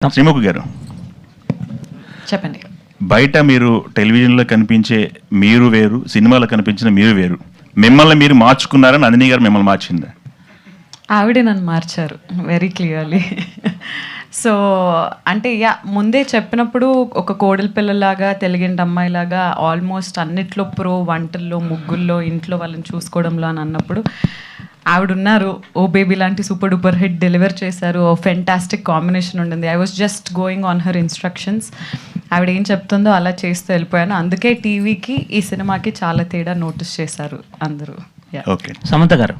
శ్రీముఖి గారు చెప్పండి. బయట మీరు టెలివిజన్లో కనిపించే మీరు వేరు, సినిమాలో కనిపించిన మీరు వేరు. మిమ్మల్ని మీరు మార్చుకున్నారని నందిని గారు మిమ్మల్ని మార్చిందా? ఆవిడే నన్ను మార్చారు వెరీ క్లియర్లీ. సో అంటే ముందే చెప్పినప్పుడు ఒక కోడలి పిల్లలాగా, తెలుగింటి అమ్మాయిలాగా ఆల్మోస్ట్ అన్నిట్లో ప్రో, వంటల్లో, ముగ్గుల్లో, ఇంట్లో వాళ్ళని చూసుకోవడంలో అని అన్నప్పుడు ఆవిడ ఉన్నారు. ఓ బేబీ లాంటి సూపర్ డూపర్ హిట్ డెలివర్ చేశారు. ఓ ఫెంటాస్టిక్ కాంబినేషన్ ఉండింది. I was just going on her instructions. ఆవిడ ఏం చెప్తుందో అలా చేస్తూ వెళ్ళిపోయాను. అందుకే టీవీకి ఈ సినిమాకి చాలా తేడా నోటీస్ చేశారు అందరూ. ఓకే. సమంత గారు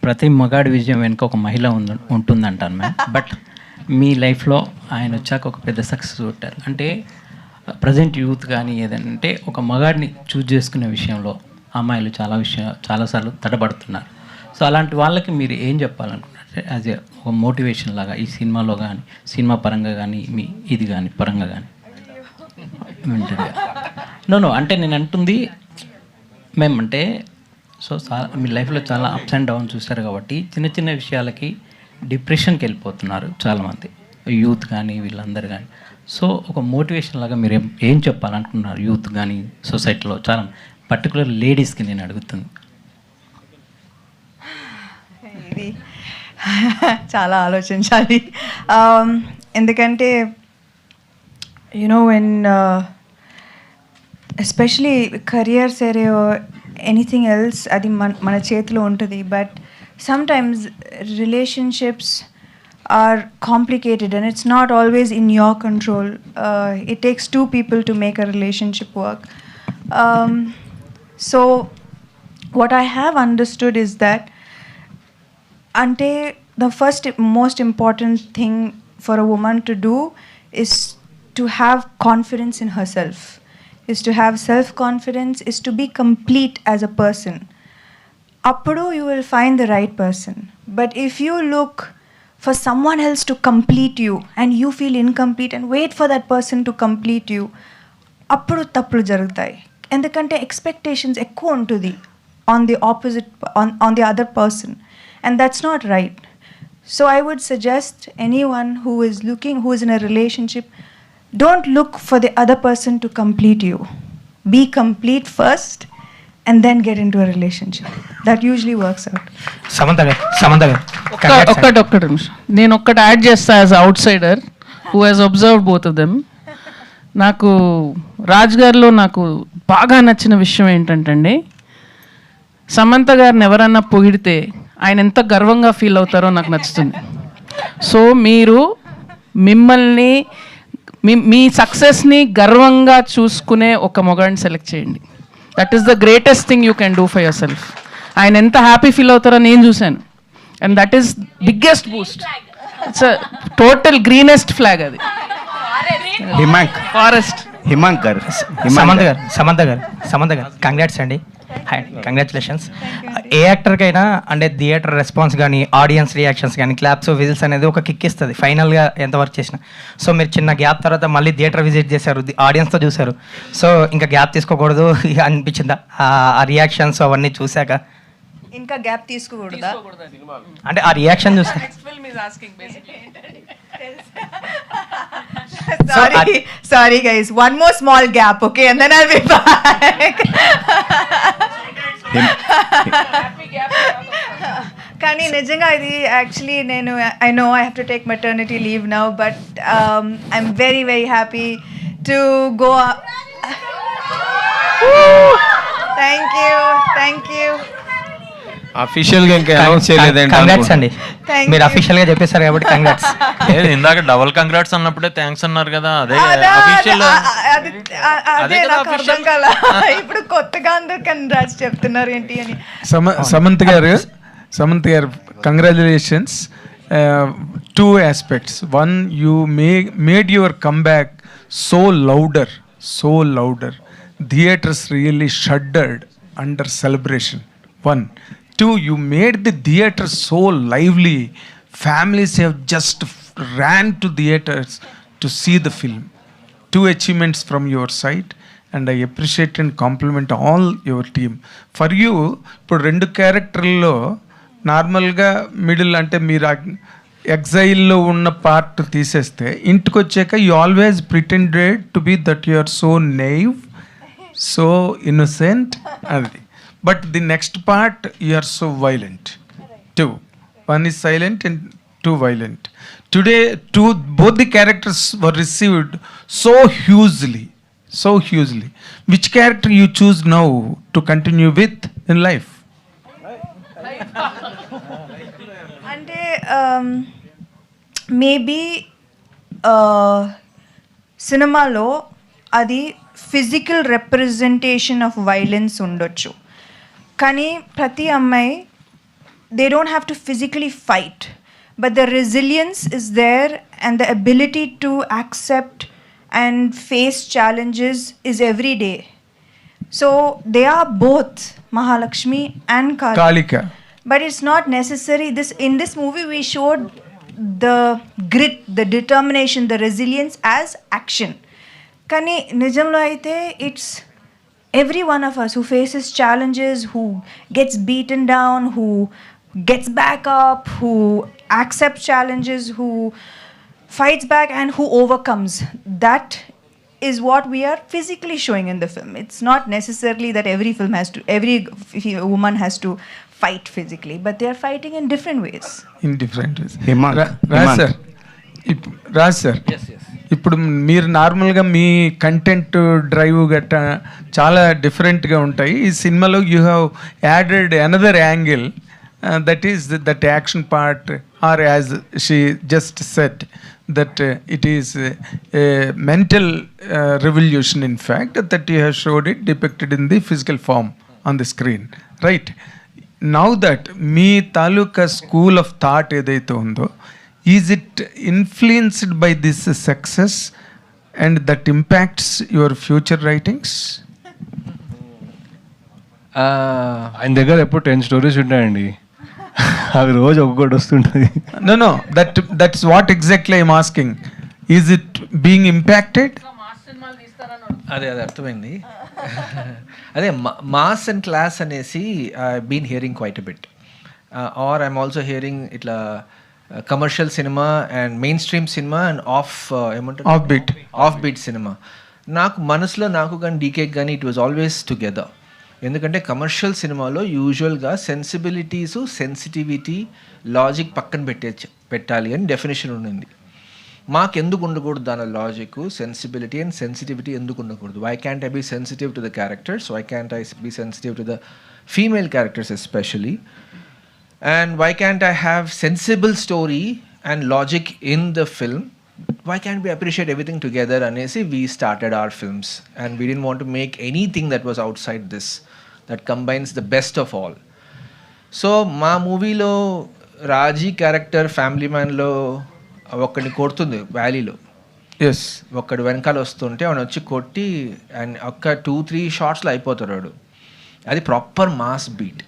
ప్రతి మగాడి విజయం వెనుక ఒక మహిళ ఉంటుందంటాను మ్యామ్. బట్ మీ లైఫ్లో ఆయన వచ్చాక ఒక పెద్ద సక్సెస్ కొట్టారు. అంటే ప్రజెంట్ యూత్ కానీ ఏదంటే ఒక మగాడిని చూజ్ చేసుకునే విషయంలో అమ్మాయిలు చాలాసార్లు తడబడుతున్నారు. సో అలాంటి వాళ్ళకి మీరు ఏం చెప్పాలనుకుంటున్నారు యాజ్ ఏ ఒక మోటివేషన్ లాగా ఈ సినిమాలో కానీ, సినిమా పరంగా కానీ, మీ ఇది కానీ పరంగా కానీ? నో అంటే నేను అంటుంది మేమంటే సో మీ లైఫ్లో చాలా అప్స్ అండ్ డౌన్ చూస్తారు కాబట్టి చిన్న చిన్న విషయాలకి డిప్రెషన్కి వెళ్ళిపోతున్నారు చాలామంది, యూత్ కానీ వీళ్ళందరూ కానీ. సో ఒక మోటివేషన్ లాగా మీరు ఏం చెప్పాలనుకుంటున్నారు యూత్ కానీ, సొసైటీలో చాలా పర్టికులర్ లేడీస్కి నేను అడుగుతుంది. ఇది చాలా ఆలోచించాలి. ఎందుకంటే యునో వెన్ ఎస్పెషలీ కెరియర్ సరే ఎనీథింగ్ ఎల్స్ అది మన చేతిలో ఉంటుంది. But sometimes relationships are complicated and it's not always in your control. It takes two people to make a relationship work. So what I have understood is that ante the first most important thing for a woman to do is to have confidence in herself, is to have self-confidence, is to be complete as a person. Appudu you will find the right person. But if you look for someone else to complete you and you feel incomplete and wait for that person to complete you, appudu tappulu jarugutayi. Endukante expectations ekku untudi on the opposite on the other person, and that's not right. So I would suggest anyone who is in a relationship, don't look for the other person to complete you. Be complete first and then get into a relationship. That usually works out. Samantha గారు ఒక్కటి నిమిషం నేను ఒక్కటి add చేస్తా as out cider who has observe both of them. నాకు రాజ్ గారిలో నాకు బాగా నచ్చిన విషయం ఏంటంటే సమంత గారిని ఎవరన్నా పొగిడితే ఆయన ఎంత గర్వంగా ఫీల్ అవుతారో నాకు నచ్చుతుంది. సో మీరు మిమ్మల్ని మీ సక్సెస్ని గర్వంగా చూసుకునే ఒక మొగాడిని సెలెక్ట్ చేయండి. That is the greatest thing you can do for your self. ఆయన ఎంత హ్యాపీ ఫీల్ అవుతారో నేను చూశాను. And that is biggest Boost. It's a total greenest flag అది. ఫారెస్ట్. సమంత గారు కంగ్రాట్స్ అండి. కంగ్రాచులేషన్స్. ఏ యాక్టర్కైనా అంటే థియేటర్ రెస్పాన్స్ కానీ, ఆడియన్స్ రియాక్షన్స్ కానీ, క్లాప్స్, విజిల్స్ అనేది ఒక కిక్ ఇస్తుంది ఫైనల్గా ఎంత వర్క్ చేసినా. సో మీరు చిన్న గ్యాప్ తర్వాత మళ్ళీ థియేటర్ విజిట్ చేశారు, ఆడియన్స్తో చూశారు. సో ఇంకా గ్యాప్ తీసుకోకూడదు అనిపించిందా ఆ రియాక్షన్స్ అవన్నీ చూశాక? ఇంకా గ్యాప్ తీసుకోకూడదా అంటే ఆ రియాక్షన్ చూసా. Sorry guys, one more small gap, okay, and then I'll be back. కానీ నిజంగా ఇది యాక్చువల్లీ నేను I know I have to take maternity leave now, but I'm very very happy to go. Thank you. Official గా ఇంకా announce చేయలేదండి. Congrats అండి, మీరు official గా చెప్పేశారు కాబట్టి కంగ్రాట్స్. ఇందాక డబుల్ కంగ్రాట్స్ అన్నప్పుడే థ్యాంక్స్ అన్నారు కదా, అదే అఫీషియల్. ఇప్పుడు కొత్తగా అందరు కంగ్రాట్స్ చెప్తున్నారు ఏంటి అని. సమంత్ గారు congratulations. Two aspects. One, you made your comeback so louder. Theaters really shuddered under celebration. One. Two, you made the theater so lively. Families have just ran to theaters to see the film. Two achievements from your side, and I appreciate and compliment all your team. For you, ఇప్పుడు 2 క్యారెక్టర్లలో నార్మల్గా middle అంటే మీరు ఎగ్జైల్లో ఉన్న part తీసేస్తే ఇంటికి వచ్చాక you always pretended to be that you are so naive, so innocent అది. But the next part you are so violent too. One is silent and two violent. Today both the characters were received so hugely. Which character you choose now to continue with in life? అంటే maybe సినిమాలో అది physical representation of violence ఉండొచ్చు, కానీ ప్రతి అమ్మాయి they don't have to physically fight, but the resilience is there and the ability to accept and face challenges is every day. So they are both Mahalakshmi and Kalika. But it's not necessary. In this movie we showed the grit, the determination, the resilience as action. Kani nijamlo aithe it's every one of us who faces challenges, who gets beaten down, who gets back up, who accepts challenges, who fights back and who overcomes. That is what we are physically showing in the film. It's not necessarily that every woman has to fight physically, but they are fighting in different ways. Raj sir, ఇప్పుడు మీరు నార్మల్గా మీ content drive గట్టా చాలా డిఫరెంట్గా ఉంటాయి. ఈ సినిమాలో you have added another angle, that is that action part, or as she just said, that it is a mental revolution, in fact, that you have showed it depicted in the physical form on the screen, right? Now that me taluka school of thought edaithe undo, is it influenced by this success and that impacts your future writings? ఆయన దగ్గర ఎప్పుడు 10 stories ఉంటాయండి, అవి రోజు ఒక్కొక్కటి వస్తుంటుంది. No, that's what exactly I'm asking. Is it being impacted? అదే అర్థమైంది. అదే మాస్ అండ్ క్లాస్ అనేసి I been hearing quite a bit, or I'm also hearing ఇట్లా commercial cinema and mainstream cinema and offbeat cinema. నాకు మనసులో నాకు కానీ డీకేకి కానీ ఇట్ వాజ్ ఆల్వేస్ టుగెదర్. ఎందుకంటే కమర్షియల్ సినిమాలో యూజువల్గా సెన్సిబిలిటీసు, సెన్సిటివిటీ, లాజిక్ పక్కన పెట్టాలి అని డెఫినేషన్ ఉండింది. మాకు ఎందుకు ఉండకూడదు దాని లాజిక్, సెన్సిబిలిటీ అండ్ సెన్సిటివిటీ ఎందుకు ఉండకూడదు? Why can't I be sensitive to the characters? Why can't I be sensitive to the female characters especially? And why can't I have sensible story and logic in the film? Why can't we appreciate everything together? Anesi, we started our films and we didn't want to make anything that was outside this, that combines the best of all. So ma movie lo Raji character family man lo okkadi kodutundi valley lo. Yes, okkadu venkala ostunte avanu vachi kotti and okka 2-3 shots lo ayipotaru. Adi proper mass beat.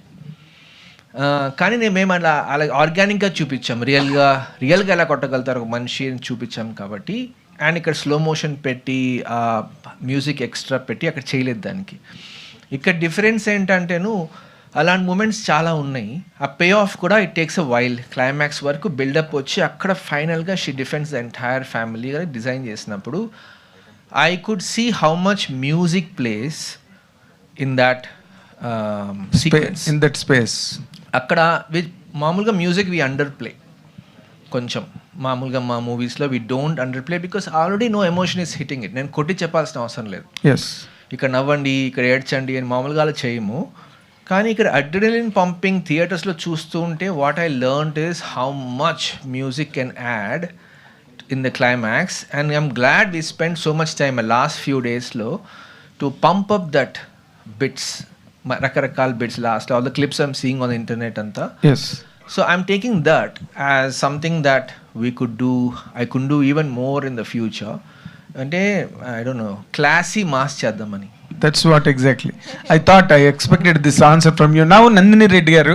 కానీ మేము అలా ఆర్గానిక్గా చూపించాం, రియల్గా ఎలా కొట్టగలుగుతారు ఒక మనిషి అని చూపించాం కాబట్టి. అండ్ ఇక్కడ స్లో మోషన్ పెట్టి మ్యూజిక్ ఎక్స్ట్రా పెట్టి అక్కడ చేయలేదు దానికి. ఇక్కడ డిఫరెన్స్ ఏంటంటేను అలాంటి మూమెంట్స్ చాలా ఉన్నాయి. ఆ పే ఆఫ్ కూడా it takes a while. Climax వరకు బిల్డప్ వచ్చి అక్కడ ఫైనల్గా she defends the entire family design చేసినప్పుడు I could see how much music plays in that sequence, in that space. అక్కడ మామూలుగా మ్యూజిక్ వి అండర్ ప్లే కొంచెం. మామూలుగా మా మూవీస్లో we don't underplay because already no emotion is hitting it. నేను కొట్టి చెప్పాల్సిన అవసరం లేదు. Yes, ఇక్కడ నవ్వండి, ఇక్కడ ఏడ్చండి అని మామూలుగా అలా చేయము. కానీ ఇక్కడ అడ్రినలిన్ పంపింగ్ థియేటర్స్లో చూస్తూ ఉంటే what I learned is how much music can add in the climax. And I'm glad we spend so much time last few డేస్లో to pump up that bits, రకరకాల bits, last all the clips I'm seeing on the internet అంతా. yes. So I'm taking that as something that I could do even more in the future. అంటే I don't know, classy mass చేద్దామని. That's what exactly I thought. I expected this answer from you. Now Nandini Reddy garu,